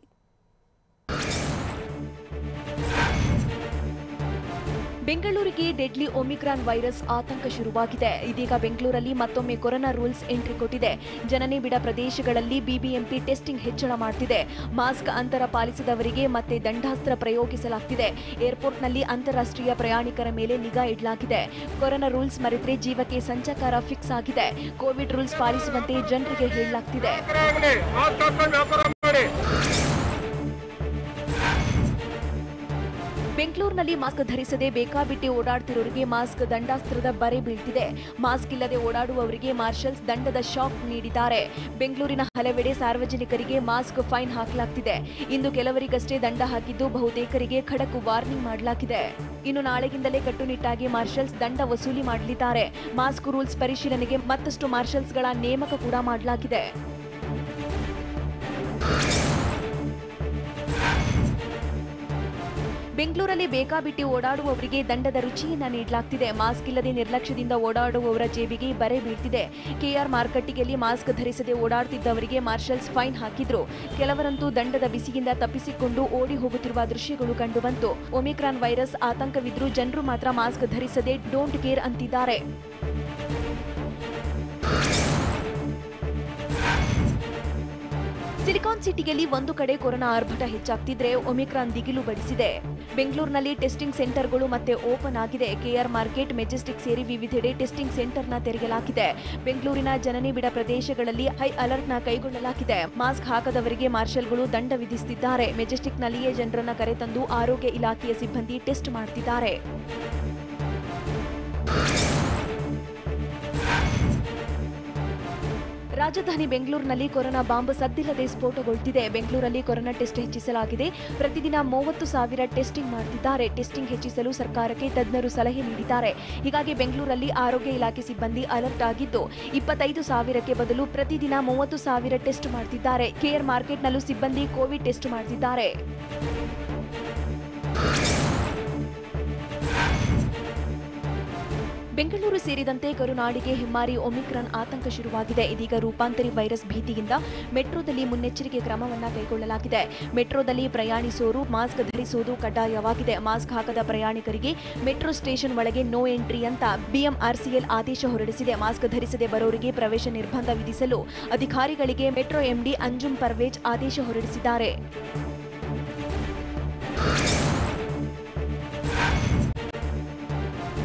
ಬೆಂಗಳೂರಿಗೆ ಡೆಡ್ಲಿ ಒಮಿಕ್ರಾನ್ ವೈರಸ್ ಆತಂಕ ಶುರುವಾಗಿದೆ. ಇದೀಗ ಬೆಂಗಳೂರಲ್ಲಿ ಮತ್ತೊಮ್ಮೆ ಕೊರೋನಾ ರೂಲ್ಸ್ ಎಂಟ್ರಿ ಕೊಟ್ಟಿದೆ. ಜನನಿಬಿಡ ಪ್ರದೇಶಗಳಲ್ಲಿ ಬಿಬಿಎಂಪಿ ಟೆಸ್ಟಿಂಗ್ ಹೆಚ್ಚಳ ಮಾಡುತ್ತಿದೆ. ಮಾಸ್ಕ್ ಅಂತರ ಪಾಲಿಸದವರಿಗೆ ಮತ್ತೆ ದಂಡಾಸ್ತ್ರ ಪ್ರಯೋಗಿಸಲಾಗುತ್ತಿದೆ. ಏರ್ಪೋರ್ಟ್ನಲ್ಲಿ ಅಂತಾರಾಷ್ಟ್ರೀಯ ಪ್ರಯಾಣಿಕರ ಮೇಲೆ ನಿಗಾ ಇಡಲಾಗಿದೆ. ಕೊರೋನಾ ರೂಲ್ಸ್ ಮರೆತರೆ ಜೀವಕ್ಕೆ ಸಂಚಕಾರ ಫಿಕ್ಸ್ ಆಗಿದೆ. ಕೋವಿಡ್ ರೂಲ್ಸ್ ಪಾಲಿಸುವಂತೆ ಜನರಿಗೆ ಹೇಳಲಾಗುತ್ತಿದೆ. ಬೆಂಗಳೂರಿನಲ್ಲಿ ಮಾಸ್ಕ್ ಧರಿಸದೆ ಬೇಕಾಬಿಟ್ಟಿ ಓಡಾಡುತ್ತಿರುವವರಿಗೆ ಮಾಸ್ಕ್ ದಂಡಾಸ್ತ್ರದ ಬರೆ ಬೀಳ್ತಿದೆ. ಮಾಸ್ಕ್ ಇಲ್ಲದೆ ಓಡಾಡುವವರಿಗೆ ಮಾರ್ಷಲ್ಸ್ ದಂಡದ ಶಾಕ್ ನೀಡಿದ್ದಾರೆ. ಬೆಂಗಳೂರಿನ ಹಲವೆಡೆ ಸಾರ್ವಜನಿಕರಿಗೆ ಮಾಸ್ಕ್ ಫೈನ್ ಹಾಕಲಾಗುತ್ತಿದೆ. ಇಂದು ಕೆಲವರಿಗಷ್ಟೇ ದಂಡ ಹಾಕಿದ್ದು ಬಹುತೇಕರಿಗೆ ಖಡಕ್ ವಾರ್ನಿಂಗ್ ಮಾಡಲಾಗಿದೆ. ಇನ್ನು ನಾಳೆಗಿಂದಲೇ ಕಟ್ಟುನಿಟ್ಟಾಗಿ ಮಾರ್ಷಲ್ಸ್ ದಂಡ ವಸೂಲಿ ಮಾಡಲಿದ್ದಾರೆ. ಮಾಸ್ಕ್ ರೂಲ್ಸ್ ಪರಿಶೀಲನೆಗೆ ಮತ್ತಷ್ಟು ಮಾರ್ಷಲ್ಸ್ಗಳ ನೇಮಕ ಕೂಡ ಮಾಡಲಾಗಿದೆ. ಬೆಂಗಳೂರಲ್ಲಿ ಬೇಕಾಬಿಟ್ಟಿ ಓಡಾಡುವವರಿಗೆ ದಂಡದ ರುಚಿಯನ್ನ ನೀಡಲಾಗುತ್ತಿದೆ. ಮಾಸ್ಕ್ ಇಲ್ಲದೆ ನಿರ್ಲಕ್ಷ್ಯದಿಂದ ಓಡಾಡುವವರ ಜೇಬಿಗೆ ಬರೆ ಬೀಳ್ತಿದೆ. ಕೆಆರ್ ಮಾರುಕಟ್ಟೆಯಲ್ಲಿ ಮಾಸ್ಕ್ ಧರಿಸದೆ ಓಡಾಡುತ್ತಿದ್ದವರಿಗೆ ಮಾರ್ಷಲ್ಸ್ ಫೈನ್ ಹಾಕಿದ್ರು. ಕೆಲವರಂತೂ ದಂಡದ ಬಿಸಿಯಿಂದ ತಪ್ಪಿಸಿಕೊಂಡು ಓಡಿ ಹೋಗುತ್ತಿರುವ ದೃಶ್ಯಗಳು ಕಂಡುಬಂತು. ಒಮಿಕ್ರಾನ್ ವೈರಸ್ ಆತಂಕವಿದ್ರೂ ಜನರು ಮಾತ್ರ ಮಾಸ್ಕ್ ಧರಿಸದೆ ಡೋಂಟ್ ಕೇರ್ ಅಂತಿದ್ದಾರೆ. ಸಿಲಿಕಾನ್ ಸಿಟಿಯಲ್ಲಿ ಒಂದು ಕಡೆ ಕೊರೋನಾ ಆರ್ಭಟ ಹೆಚ್ಚಾಗ್ತಿದ್ರೆ ಒಮಿಕ್ರಾನ್ ದಿಗಿಲು ಬಡಿಸಿದೆ. ಬೆಂಗಳೂರಿನಲ್ಲಿ ಟೆಸ್ಟಿಂಗ್ ಸೆಂಟರ್ಗಳು ಮತ್ತೆ ಓಪನ್ ಆಗಿದೆ. ಕೆಆರ್ ಮಾರ್ಕೆಟ್, ಮೆಜೆಸ್ಟಿಕ್ ಸೇರಿ ವಿವಿಧೆಡೆ ಟೆಸ್ಟಿಂಗ್ ಸೆಂಟರ್ನ ತೆರೆಯಲಾಗಿದೆ. ಬೆಂಗಳೂರಿನ ಜನನಿಬಿಡ ಪ್ರದೇಶಗಳಲ್ಲಿ ಹೈ ಅಲರ್ಟ್ನ ಕೈಗೊಳ್ಳಲಾಗಿದೆ. ಮಾಸ್ಕ್ ಹಾಕದವರಿಗೆ ಮಾರ್ಷಲ್ಗಳು ದಂಡ ವಿಧಿಸುತ್ತಿದ್ದಾರೆ. ಮೆಜೆಸ್ಟಿಕ್ನಲ್ಲಿಯೇ ಜನರನ್ನ ಕರೆತಂದು ಆರೋಗ್ಯ ಇಲಾಖೆಯ ಸಿಬ್ಬಂದಿ ಟೆಸ್ಟ್ ಮಾಡುತ್ತಿದ್ದಾರೆ. ರಾಜಧಾನಿ ಬೆಂಗಳೂರಿನಲ್ಲಿ ಕೊರೋನಾ ಬಾಂಬ್ ಸದ್ದಿಲ್ಲದೆ ಸ್ಫೋಟಗೊಳ್ಳುತ್ತಿದೆ. ಬೆಂಗಳೂರಲ್ಲಿ ಕೊರೋನಾ ಟೆಸ್ಟ್ ಹೆಚ್ಚಿಸಲಾಗಿದೆ. ಪ್ರತಿದಿನ 30,000 ಟೆಸ್ಟಿಂಗ್ ಮಾಡುತ್ತಿದ್ದಾರೆ. ಟೆಸ್ಟಿಂಗ್ ಹೆಚ್ಚಿಸಲು ಸರ್ಕಾರಕ್ಕೆ ತಜ್ಞರು ಸಲಹೆ ನೀಡಿದ್ದಾರೆ. ಹೀಗಾಗಿ ಬೆಂಗಳೂರಲ್ಲಿ ಆರೋಗ್ಯ ಇಲಾಖೆ ಸಿಬ್ಬಂದಿ ಅಲರ್ಟ್ ಆಗಿದ್ದು 25,000ಕ್ಕೆ ಬದಲು ಪ್ರತಿದಿನ 30,000 ಟೆಸ್ಟ್ ಮಾಡುತ್ತಿದ್ದಾರೆ. ಕೆಆರ್ ಮಾರ್ಕೆಟ್ನಲ್ಲೂ ಸಿಬ್ಬಂದಿ ಕೋವಿಡ್ ಟೆಸ್ಟ್ ಮಾಡುತ್ತಿದ್ದಾರೆ. ಬೆಂಗಳೂರು ಸೇರಿದಂತೆ ಕರುನಾಡಿಗೆ ಹೆಮ್ಮಾರಿ ಒಮಿಕ್ರಾನ್ ಆತಂಕ ಶುರುವಾಗಿದೆ. ಇದೀಗ ರೂಪಾಂತರಿ ವೈರಸ್ ಭೀತಿಯಿಂದ ಮೆಟ್ರೋದಲ್ಲಿ ಮುನ್ನೆಚ್ಚರಿಕೆ ಕ್ರಮವನ್ನು ಕೈಗೊಳ್ಳಲಾಗಿದೆ. ಮೆಟ್ರೋದಲ್ಲಿ ಪ್ರಯಾಣಿಸುವವರು ಮಾಸ್ಕ್ ಧರಿಸುವುದು ಕಡ್ಡಾಯವಾಗಿದೆ. ಮಾಸ್ಕ್ ಹಾಕದ ಪ್ರಯಾಣಿಕರಿಗೆ ಮೆಟ್ರೋ ಸ್ಟೇಷನ್ ಒಳಗೆ ನೋ ಎಂಟ್ರಿ ಅಂತ ಬಿಎಂಆರ್ಸಿಎಲ್ ಆದೇಶ ಹೊರಡಿಸಿದೆ. ಮಾಸ್ಕ್ ಧರಿಸದೆ ಬರೋರಿಗೆ ಪ್ರವೇಶ ನಿರ್ಬಂಧ ವಿಧಿಸಲು ಅಧಿಕಾರಿಗಳಿಗೆ ಮೆಟ್ರೋ ಎಂಡಿ ಅಂಜುಮ್ ಪರ್ವೇಜ್ ಆದೇಶ ಹೊರಡಿಸಿದ್ದಾರೆ.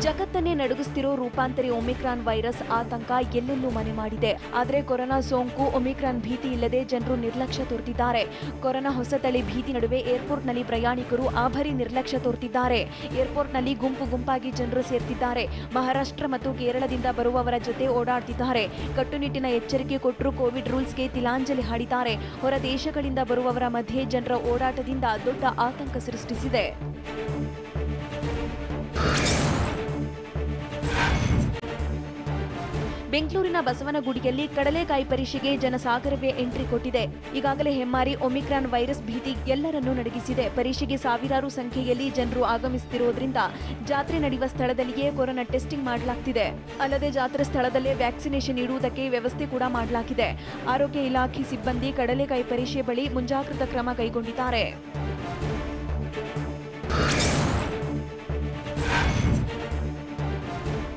ಜಗತ್ತನ್ನೇ ನಡುಗಿಸುತ್ತಿರೋ ರೂಪಾಂತರಿ ಒಮಿಕ್ರಾನ್ ವೈರಸ್ ಆತಂಕ ಎಲ್ಲೆಲ್ಲೂ ಮನೆ ಮಾಡಿದೆ. ಆದರೆ ಕೊರೋನಾ ಸೋಂಕು ಒಮಿಕ್ರಾನ್ ಭೀತಿ ಇಲ್ಲದೆ ಜನರು ನಿರ್ಲಕ್ಷ್ಯ ತೋರುತ್ತಿದ್ದಾರೆ. ಕೊರೋನಾ ಹೊಸ ತಳಿ ಭೀತಿ ನಡುವೆ ಏರ್ಪೋರ್ಟ್ನಲ್ಲಿ ಪ್ರಯಾಣಿಕರು ಆಭರಿ ನಿರ್ಲಕ್ಷ್ಯ ತೋರುತ್ತಿದ್ದಾರೆ. ಏರ್ಪೋರ್ಟ್ನಲ್ಲಿ ಗುಂಪು ಗುಂಪಾಗಿ ಜನರು ಸೇರ್ತಿದ್ದಾರೆ. ಮಹಾರಾಷ್ಟ್ರ ಮತ್ತು ಕೇರಳದಿಂದ ಬರುವವರ ಜೊತೆ ಓಡಾಡ್ತಿದ್ದಾರೆ. ಕಟ್ಟುನಿಟ್ಟಿನ ಎಚ್ಚರಿಕೆ ಕೊಟ್ಟರು ಕೋವಿಡ್ ರೂಲ್ಸ್ಗೆ ತಿಲಾಂಜಲಿ ಹಾಡಿದ್ದಾರೆ. ಹೊರ ದೇಶಗಳಿಂದ ಬರುವವರ ಮಧ್ಯೆ ಜನರ ಓಡಾಟದಿಂದ ದೊಡ್ಡ ಆತಂಕ ಸೃಷ್ಟಿಸಿದೆ. ಬೆಂಗಳೂರಿನ ಬಸವನಗುಡಿಯಲ್ಲಿ ಕಡಲೆಕಾಯಿ ಪರೀಕ್ಷೆಗೆ ಜನಸಾಗರವೇ ಎಂಟ್ರಿ ಕೊಟ್ಟಿದೆ. ಈಗಾಗಲೇ ಹೆಮ್ಮಾರಿ ಒಮಿಕ್ರಾನ್ ವೈರಸ್ ಭೀತಿ ಎಲ್ಲರನ್ನೂ ನಡಗಿಸಿದೆ. ಪರೀಕ್ಷೆಗೆ ಸಾವಿರಾರು ಸಂಖ್ಯೆಯಲ್ಲಿ ಜನರು ಆಗಮಿಸುತ್ತಿರುವುದರಿಂದ ಜಾತ್ರೆ ನಡೆಯುವ ಸ್ಥಳದಲ್ಲಿಯೇ ಕೊರೋನಾ ಟೆಸ್ಟಿಂಗ್ ಮಾಡಲಾಗುತ್ತಿದೆ. ಅಲ್ಲದೆ ಜಾತ್ರೆ ಸ್ಥಳದಲ್ಲೇ ವ್ಯಾಕ್ಸಿನೇಷನ್ ನೀಡುವುದಕ್ಕೆ ವ್ಯವಸ್ಥೆ ಕೂಡ ಮಾಡಲಾಗಿದೆ. ಆರೋಗ್ಯ ಇಲಾಖೆ ಸಿಬ್ಬಂದಿ ಕಡಲೆಕಾಯಿ ಪರೀಕ್ಷೆ ಬಳಿ ಮುಂಜಾಗ್ರತಾ ಕ್ರಮ ಕೈಗೊಂಡಿದ್ದಾರೆ.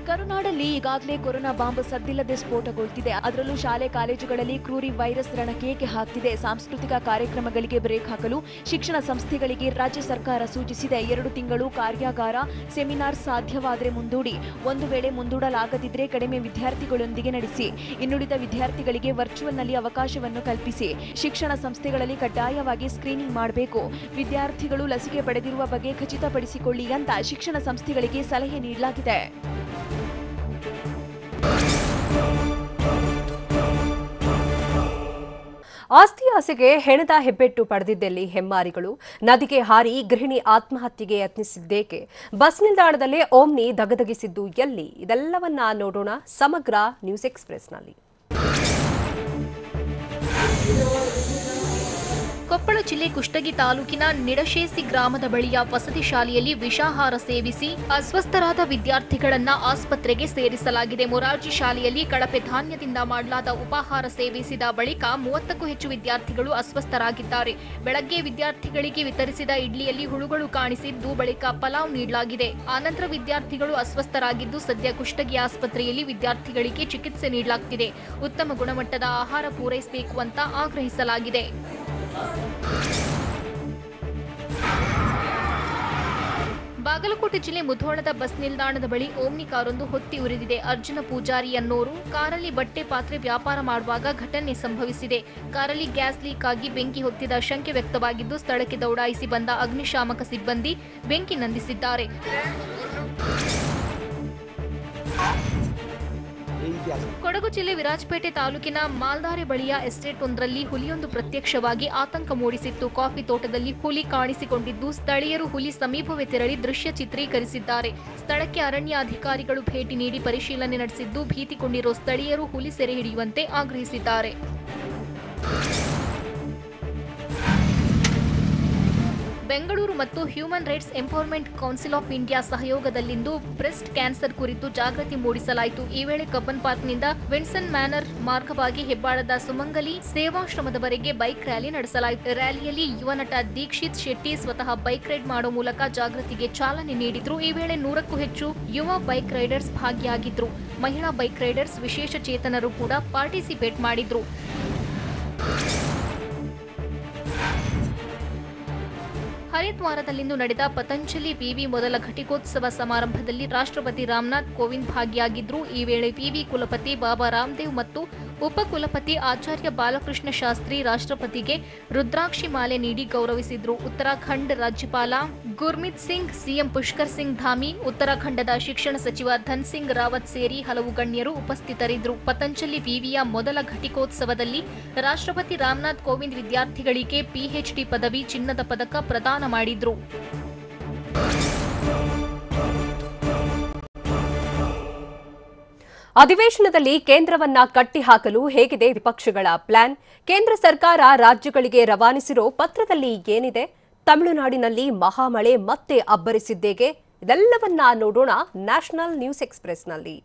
ಕರುನಾಡಲ್ಲಿ ಈಗಾಗಲೇ ಕೊರೋನಾ ಬಾಂಬ್ ಸದ್ದಿಲ್ಲದೆ ಸ್ಫೋಟಗೊಳ್ಳುತ್ತಿದೆ. ಅದರಲ್ಲೂ ಶಾಲೆ ಕಾಲೇಜುಗಳಲ್ಲಿ ಕ್ರೂರಿ ವೈರಸ್ ರಣಕೇಕೆ ಹಾಕ್ತಿದೆ. ಸಾಂಸ್ಕೃತಿಕ ಕಾರ್ಯಕ್ರಮಗಳಿಗೆ ಬ್ರೇಕ್ ಹಾಕಲು ಶಿಕ್ಷಣ ಸಂಸ್ಥೆಗಳಿಗೆ ರಾಜ್ಯ ಸರ್ಕಾರ ಸೂಚಿಸಿದೆ. 2 ತಿಂಗಳು ಕಾರ್ಯಾಗಾರ, ಸೆಮಿನಾರ್ ಸಾಧ್ಯವಾದರೆ ಮುಂದೂಡಿ, ಒಂದು ವೇಳೆ ಮುಂದೂಡಲಾಗದಿದ್ದರೆ ಕಡಿಮೆ ವಿದ್ಯಾರ್ಥಿಗಳೊಂದಿಗೆ ನಡೆಸಿ. ಇನ್ನುಳಿದ ವಿದ್ಯಾರ್ಥಿಗಳಿಗೆ ವರ್ಚುವಲ್ನಲ್ಲಿ ಅವಕಾಶವನ್ನು ಕಲ್ಪಿಸಿ. ಶಿಕ್ಷಣ ಸಂಸ್ಥೆಗಳಲ್ಲಿ ಕಡ್ಡಾಯವಾಗಿ ಸ್ಕ್ರೀನಿಂಗ್ ಮಾಡಬೇಕು. ವಿದ್ಯಾರ್ಥಿಗಳು ಲಸಿಕೆ ಪಡೆದಿರುವ ಬಗ್ಗೆ ಖಚಿತಪಡಿಸಿಕೊಳ್ಳಿ ಅಂತ ಶಿಕ್ಷಣ ಸಂಸ್ಥೆಗಳಿಗೆ ಸಲಹೆ ನೀಡಲಾಗಿದೆ. ಆಸ್ತಿ ಆಸೆಗೆ ಹೆಣದ ಹೆಬ್ಬೆಟ್ಟು ಪಡೆದಿದ್ದೆಲ್ಲಿ ಹೆಮ್ಮಾರಿಗಳು? ನದಿಗೆ ಹಾರಿ ಗೃಹಿಣಿ ಆತ್ಮಹತ್ಯೆಗೆ ಯತ್ನಿಸಿದ್ದೇಕೆ? ಬಸ್ ನಿಲ್ದಾಣದಲ್ಲೇ ಓಮ್ನಿ ದಗದಗಿಸಿದ್ದು ಎಲ್ಲಿ? ಇದೆಲ್ಲವನ್ನ ನೋಡೋಣ ಸಮಗ್ರ ನ್ಯೂಸ್ ಎಕ್ಸ್‌ಪ್ರೆಸ್‌ನಲ್ಲಿ. ಕೊಪ್ಪಳ ಜಿಲ್ಲೆ ಕುಷ್ಟಗಿ ತಾಲೂಕಿನ ನಿಡಶೇಸಿ ಗ್ರಾಮದ ಬಳಿಯ ವಸತಿ ಶಾಲೆಯಲ್ಲಿ ವಿಷಾಹಾರ ಸೇವಿಸಿ ಅಸ್ವಸ್ಥರಾದ ವಿದ್ಯಾರ್ಥಿಗಳನ್ನ ಆಸ್ಪತ್ರೆಗೆ ಸೇರಿಸಲಾಗಿದೆ. ಮೊರಾರ್ಜಿ ಶಾಲೆಯಲ್ಲಿ ಕಳಪೆ ಧಾನ್ಯದಿಂದ ಮಾಡಲಾದ ಉಪಾಹಾರ ಸೇವಿಸಿದ ಬಳಿಕ 30ಕ್ಕೂ ಹೆಚ್ಚು ವಿದ್ಯಾರ್ಥಿಗಳು ಅಸ್ವಸ್ಥರಾಗಿದ್ದಾರೆ. ಬೆಳಗ್ಗೆ ವಿದ್ಯಾರ್ಥಿಗಳಿಗೆ ವಿತರಿಸಿದ ಇಡ್ಲಿಯಲ್ಲಿ ಹುಳುಗಳು ಕಾಣಿಸಿದ್ದು ಬಳಿಕ ಪಲಾವ್ ನೀಡಲಾಗಿದೆ. ಆನಂತರ ವಿದ್ಯಾರ್ಥಿಗಳು ಅಸ್ವಸ್ಥರಾಗಿದ್ದು ಸದ್ಯ ಕುಷ್ಟಗಿ ಆಸ್ಪತ್ರೆಯಲ್ಲಿ ವಿದ್ಯಾರ್ಥಿಗಳಿಗೆ ಚಿಕಿತ್ಸೆ ನೀಡಲಾಗುತ್ತಿದೆ. ಉತ್ತಮ ಗುಣಮಟ್ಟದ ಆಹಾರ ಪೂರೈಸಬೇಕು ಅಂತ ಆಗ್ರಹಿಸಲಾಗಿದೆ. ಬಾಗಲಕೋಟೆ ಜಿಲ್ಲೆ ಮುಧೋಳದ ಬಸ್ ನಿಲ್ದಾಣದ ಬಳಿ ಓಮ್ನಿ ಕಾರೊಂದು ಹೊತ್ತಿ ಉರಿದಿದೆ. ಅರ್ಜುನ ಪೂಜಾರಿ ಅನ್ನೋರು ಕಾರಲ್ಲಿ ಬಟ್ಟೆ ಪಾತ್ರೆ ವ್ಯಾಪಾರ ಮಾಡುವಾಗ ಘಟನೆ ಸಂಭವಿಸಿದೆ. ಕಾರಲ್ಲಿ ಗ್ಯಾಸ್ ಲೀಕ್ ಆಗಿ ಬೆಂಕಿ ಹೊತ್ತಿದ ಶಂಕೆ ವ್ಯಕ್ತವಾಗಿದ್ದು ಸ್ಥಳಕ್ಕೆ ದೌಡಾಯಿಸಿ ಬಂದ ಅಗ್ನಿಶಾಮಕ ಸಿಬ್ಬಂದಿ ಬೆಂಕಿ ನಂದಿಸಿದ್ದಾರೆ. ಕೊಡಗು ಜಿಲ್ಲೆ ವಿರಾಜಪೇಟೆ ತಾಲೂಕಿನ ಮಾಲ್ದಾರೆ ಬಳಿಯ ಎಸ್ಟೇಟ್ ಒಂದರಲ್ಲಿ ಹುಲಿಯೊಂದು ಪ್ರತ್ಯಕ್ಷವಾಗಿ ಆತಂಕ ಮೂಡಿಸಿತ್ತು. ಕಾಫಿ ತೋಟದಲ್ಲಿ ಹುಲಿ ಕಾಣಿಸಿಕೊಂಡಿದ್ದು ಸ್ಥಳೀಯರು ಹುಲಿ ಸಮೀಪವೇ ತೆರಳಿ ದೃಶ್ಯ ಚಿತ್ರೀಕರಿಸಿದ್ದಾರೆ. ಸ್ಥಳಕ್ಕೆ ಅರಣ್ಯ ಅಧಿಕಾರಿಗಳು ಭೇಟಿ ನೀಡಿ ಪರಿಶೀಲನೆ ನಡೆಸಿದ್ದು ಭೀತಿಗೊಂಡಿರುವ ಸ್ಥಳೀಯರು ಹುಲಿ ಸೆರೆ ಹಿಡಿಯುವಂತೆ ಆಗ್ರಹಿಸಿದ್ದಾರೆ. ಬೆಂಗಳೂರು ಮತ್ತು human rights empowerment council of India ಸಹಯೋಗದಲ್ಲಿಂದು ಬ್ರೆಸ್ಟ್ ಕ್ಯಾನ್ಸರ್ ಕುರಿತು ಜಾಗೃತಿ ಮೂಡಿಸಲಾಯಿತು. ಈ ವೇಳೆ ಕಬ್ಬನ್ ಪಾರ್ಕ್ನಿಂದ ವಿನ್ಸನ್ ಮ್ಯಾನರ್ ಮಾರ್ಗವಾಗಿ ಹೆಬ್ಬಾಳದ ಸುಮಂಗಲಿ ಸೇವಾಶ್ರಮದವರೆಗೆ ಬೈಕ್ ರ್ಯಾಲಿ ನಡೆಸಲಾಯಿತು. ರ್ಯಾಲಿಯಲ್ಲಿ ಯುವ ನಟ ದೀಕ್ಷಿತ್ ಶೆಟ್ಟಿ ಸ್ವತಃ ಬೈಕ್ ರೈಡ್ ಮಾಡುವ ಮೂಲಕ ಜಾಗೃತಿಗೆ ಚಾಲನೆ ನೀಡಿದ್ರು. ಈ ವೇಳೆ 100ಕ್ಕೂ ಹೆಚ್ಚು ಯುವ ಬೈಕ್ ರೈಡರ್ಸ್ ಭಾಗಿಯಾಗಿದ್ರು. ಮಹಿಳಾ ಬೈಕ್ ರೈಡರ್ಸ್ ವಿಶೇಷ ಚೇತನರು ಕೂಡ ಪಾರ್ಟಿಸಿಪೇಟ್ ಮಾಡಿದ್ರು. ಹರಿದ್ವಾರದಲ್ಲಿಂದು ನಡೆದ ಪತಂಜಲಿ ವಿವಿ ಮೊದಲ ಘಟಿಕೋತ್ಸವ ಸಮಾರಂಭದಲ್ಲಿ ರಾಷ್ಟ್ರಪತಿ ರಾಮನಾಥ್ ಕೋವಿಂದ್ ಭಾಗಿಯಾಗಿದ್ದರು. ಈ ವೇಳೆ ವಿವಿ ಕುಲಪತಿ ಬಾಬಾ ರಾಮದೇವ್ ಮತ್ತು ಉಪಕುಲಪತಿ ಆಚಾರ್ಯ ಬಾಲಕೃಷ್ಣ ಶಾಸ್ತ್ರಿ ರಾಷ್ಟ್ರಪತಿಗೆ ರುದ್ರಾಕ್ಷಿ ಮಾಲೆ ನೀಡಿ ಗೌರವಿಸಿದರು. ಉತ್ತರಾಖಂಡ್ ರಾಜ್ಯಪಾಲ ಗುರ್ಮಿತ್ ಸಿಂಗ್, ಸಿಎಂ ಪುಷ್ಕರ್ ಸಿಂಗ್ ಧಾಮಿ, ಉತ್ತರಾಖಂಡದ ಶಿಕ್ಷಣ ಸಚಿವ ಧನ್ ಸಿಂಗ್ ರಾವತ್ ಸೇರಿ ಹಲವು ಗಣ್ಯರು ಉಪಸ್ಥಿತರಿದ್ದರು. ಪತಂಜಲಿ ವಿವಿಯ ಮೊದಲ ಘಟಿಕೋತ್ಸವದಲ್ಲಿ ರಾಷ್ಟ್ರಪತಿ ರಾಮನಾಥ್ ಕೋವಿಂದ್ ವಿದ್ಯಾರ್ಥಿಗಳಿಗೆ ಪಿಎಚ್ಡಿ ಪದವಿ, ಚಿನ್ನದ ಪದಕ ಪ್ರದಾನ ಮಾಡಿದ್ರು. ಅಧಿವೇಶನದಲ್ಲಿ ಕೇಂದ್ರವನ್ನ ಕಟ್ಟಿಹಾಕಲು ಹೇಗಿದೆ ವಿಪಕ್ಷಗಳ ಪ್ಲಾನ್? ಕೇಂದ್ರ ಸರ್ಕಾರ ರಾಜ್ಯಗಳಿಗೆ ರವಾನಿಸಿರೋ ಪತ್ರದಲ್ಲಿ ಏನಿದೆ? ತಮಿಳುನಾಡಿನಲ್ಲಿ ಮಹಾಮಳೆ ಮತ್ತೆ ಅಬ್ಬರಿಸಿದ್ದೇಗೆ? ಇದೆಲ್ಲವನ್ನ ನೋಡೋಣ ನ್ಯಾಷನಲ್ ನ್ಯೂಸ್ ಎಕ್ಸ್‌ಪ್ರೆಸ್‌ನಲ್ಲಿ.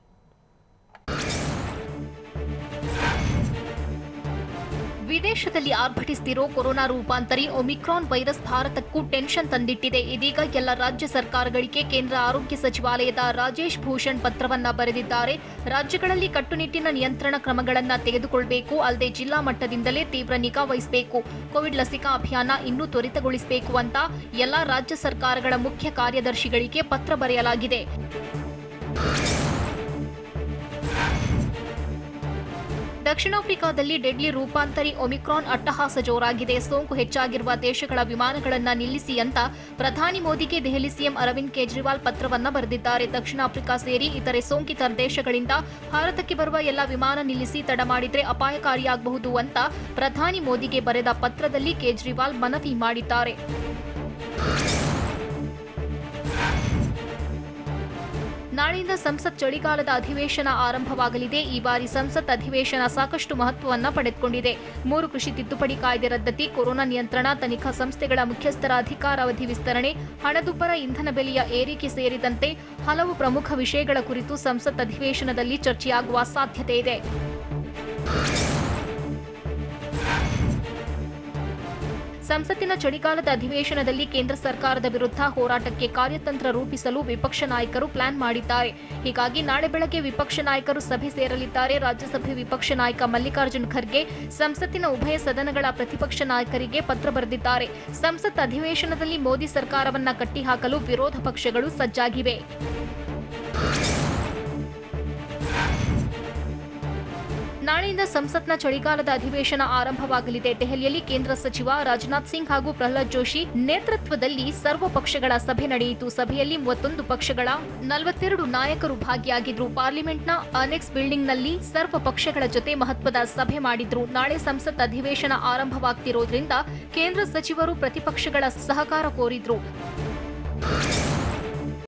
ವಿದೇಶದಲ್ಲಿ ಆರ್ಭಟಿಸುತ್ತಿರೋ ಕೊರೋನಾ ರೂಪಾಂತರಿ ಒಮಿಕ್ರಾನ್ ವೈರಸ್ ಭಾರತಕ್ಕೂ ಟೆನ್ಷನ್ ತಂದಿಟ್ಟಿದೆ. ಇದೀಗ ಎಲ್ಲ ರಾಜ್ಯ ಸರ್ಕಾರಗಳಿಗೆ ಕೇಂದ್ರ ಆರೋಗ್ಯ ಸಚಿವಾಲಯದ ರಾಜೇಶ್ ಭೂಷಣ್ ಪತ್ರವನ್ನ ಬರೆದಿದ್ದಾರೆ. ರಾಜ್ಯಗಳಲ್ಲಿ ಕಟ್ಟುನಿಟ್ಟಿನ ನಿಯಂತ್ರಣ ಕ್ರಮಗಳನ್ನು ತೆಗೆದುಕೊಳ್ಳಬೇಕು, ಅಲ್ಲದೆ ಜಿಲ್ಲಾ ಮಟ್ಟದಿಂದಲೇ ತೀವ್ರ ನಿಗಾ ವಹಿಸಬೇಕು. ಕೋವಿಡ್ ಲಸಿಕಾ ಅಭಿಯಾನ ಇನ್ನೂ ತ್ವರಿತಗೊಳಿಸಬೇಕು ಅಂತ ಎಲ್ಲ ರಾಜ್ಯ ಸರ್ಕಾರಗಳ ಮುಖ್ಯ ಕಾರ್ಯದರ್ಶಿಗಳಿಗೆ ಪತ್ರ ಬರೆಯಲಾಗಿದೆ. ದಕ್ಷಿಣ ಆಫ್ರಿಕಾದಲ್ಲಿ ಡೆಡ್ಲಿ ರೂಪಾಂತರಿ ಒಮಿಕ್ರಾನ್ ಅಟ್ಟಹಾಸ ಜೋರಾಗಿದೆ. ಸೋಂಕು ಹೆಚ್ಚಾಗಿರುವ ದೇಶಗಳ ವಿಮಾನಗಳನ್ನು ನಿಲ್ಲಿಸಿ ಅಂತ ಪ್ರಧಾನಿ ಮೋದಿಗೆ ದೆಹಲಿ ಸಿಎಂ ಅರವಿಂದ್ ಕೇಜ್ರಿವಾಲ್ ಪತ್ರವನ್ನ ಬರೆದಿದ್ದಾರೆ. ದಕ್ಷಿಣ ಆಫ್ರಿಕಾ ಸೇರಿ ಇತರೆ ಸೋಂಕಿತ ದೇಶಗಳಿಂದ ಭಾರತಕ್ಕೆ ಬರುವ ಎಲ್ಲ ವಿಮಾನ ನಿಲ್ಲಿಸಿ ತಡ ಮಾಡಿದ್ರೆ ಅಪಾಯಕಾರಿಯಾಗಬಹುದು ಅಂತ ಪ್ರಧಾನಿ ಮೋದಿಗೆ ಬರೆದ ಪತ್ರದಲ್ಲಿ ಕೇಜ್ರಿವಾಲ್ ಮನವಿ ಮಾಡಿದ್ದಾರೆ. ನಾಳೆಯಿಂದ ಸಂಸತ್ ಚಳಿಗಾಲದ ಅಧಿವೇಶನ ಆರಂಭವಾಗಲಿದೆ. ಈ ಬಾರಿ ಸಂಸತ್ ಅಧಿವೇಶನ ಸಾಕಷ್ಟು ಮಹತ್ವವನ್ನು ಪಡೆದುಕೊಂಡಿದೆ. 3 ಕೃಷಿ ತಿದ್ದುಪಡಿ ಕಾಯ್ದೆ ರದ್ದತಿ, ಕೊರೋನಾ ನಿಯಂತ್ರಣ, ತನಿಖಾ ಸಂಸ್ಥೆಗಳ ಮುಖ್ಯಸ್ಥರ ಅಧಿಕಾರಾವಧಿ ವಿಸ್ತರಣೆ, ಹಣದುಬ್ಬರ, ಇಂಧನ ಬೆಲೆಯ ಏರಿಕೆ ಸೇರಿದಂತೆ ಹಲವು ಪ್ರಮುಖ ವಿಷಯಗಳ ಕುರಿತು ಸಂಸತ್ ಅಧಿವೇಶನದಲ್ಲಿ ಚರ್ಚೆಯಾಗುವ ಸಾಧ್ಯತೆ ಇದೆ. ಸಂಸತ್ತಿನ ಚಳಿಗಾಲದ ಅಧಿವೇಶನದಲ್ಲಿ ಕೇಂದ್ರ ಸರ್ಕಾರದ ವಿರುದ್ಧ ಹೋರಾಟಕ್ಕೆ ಕಾರ್ಯತಂತ್ರ ರೂಪಿಸಲು ವಿಪಕ್ಷ ನಾಯಕರು ಪ್ಲಾನ್ ಮಾಡಿದ್ದಾರೆ. ಹೀಗಾಗಿ ನಾಳೆ ಬೆಳಗ್ಗೆ ವಿಪಕ್ಷ ನಾಯಕರು ಸಭೆ ಸೇರಲಿದ್ದಾರೆ. ರಾಜ್ಯಸಭೆ ವಿಪಕ್ಷ ನಾಯಕ ಮಲ್ಲಿಕಾರ್ಜುನ್ ಖರ್ಗೆ ಸಂಸತ್ತಿನ ಉಭಯ ಸದನಗಳ ಪ್ರತಿಪಕ್ಷ ನಾಯಕರಿಗೆ ಪತ್ರ ಬರೆದಿದ್ದಾರೆ. ಸಂಸತ್ ಅಧಿವೇಶನದಲ್ಲಿ ಮೋದಿ ಸರ್ಕಾರವನ್ನ ಕಟ್ಟಿಹಾಕಲು ವಿರೋಧ ಪಕ್ಷಗಳು ಸಜ್ಜಾಗಿವೆ. ನಾಳೆಯಿಂದ ಸಂಸತ್ನ ಚಳಿಗಾಲದ ಅಧಿವೇಶನ ಆರಂಭವಾಗಲಿದೆ. ದೆಹಲಿಯಲ್ಲಿ ಕೇಂದ್ರ ಸಚಿವ ರಾಜನಾಥ್ ಸಿಂಗ್ ಹಾಗೂ ಪ್ರಹ್ಲಾದ್ ಜೋಶಿ ನೇತೃತ್ವದಲ್ಲಿ ಸರ್ವ ಪಕ್ಷಗಳ ಸಭೆ ನಡೆಯಿತು. ಸಭೆಯಲ್ಲಿ 31 ಪಕ್ಷಗಳ 42 ನಾಯಕರು ಭಾಗಿಯಾಗಿದ್ರು. ಪಾರ್ಲಿಮೆಂಟ್ನ ಅನೆಕ್ಸ್ ಬಿಲ್ಡಿಂಗ್ನಲ್ಲಿ ಸರ್ವ ಪಕ್ಷಗಳ ಜೊತೆ ಮಹತ್ವದ ಸಭೆ ಮಾಡಿದ್ರು. ನಾಳೆ ಸಂಸತ್ ಅಧಿವೇಶನ ಆರಂಭವಾಗ್ತಿರೋದ್ರಿಂದ ಕೇಂದ್ರ ಸಚಿವರು ಪ್ರತಿಪಕ್ಷಗಳ ಸಹಕಾರ ಕೋರಿದ್ರು.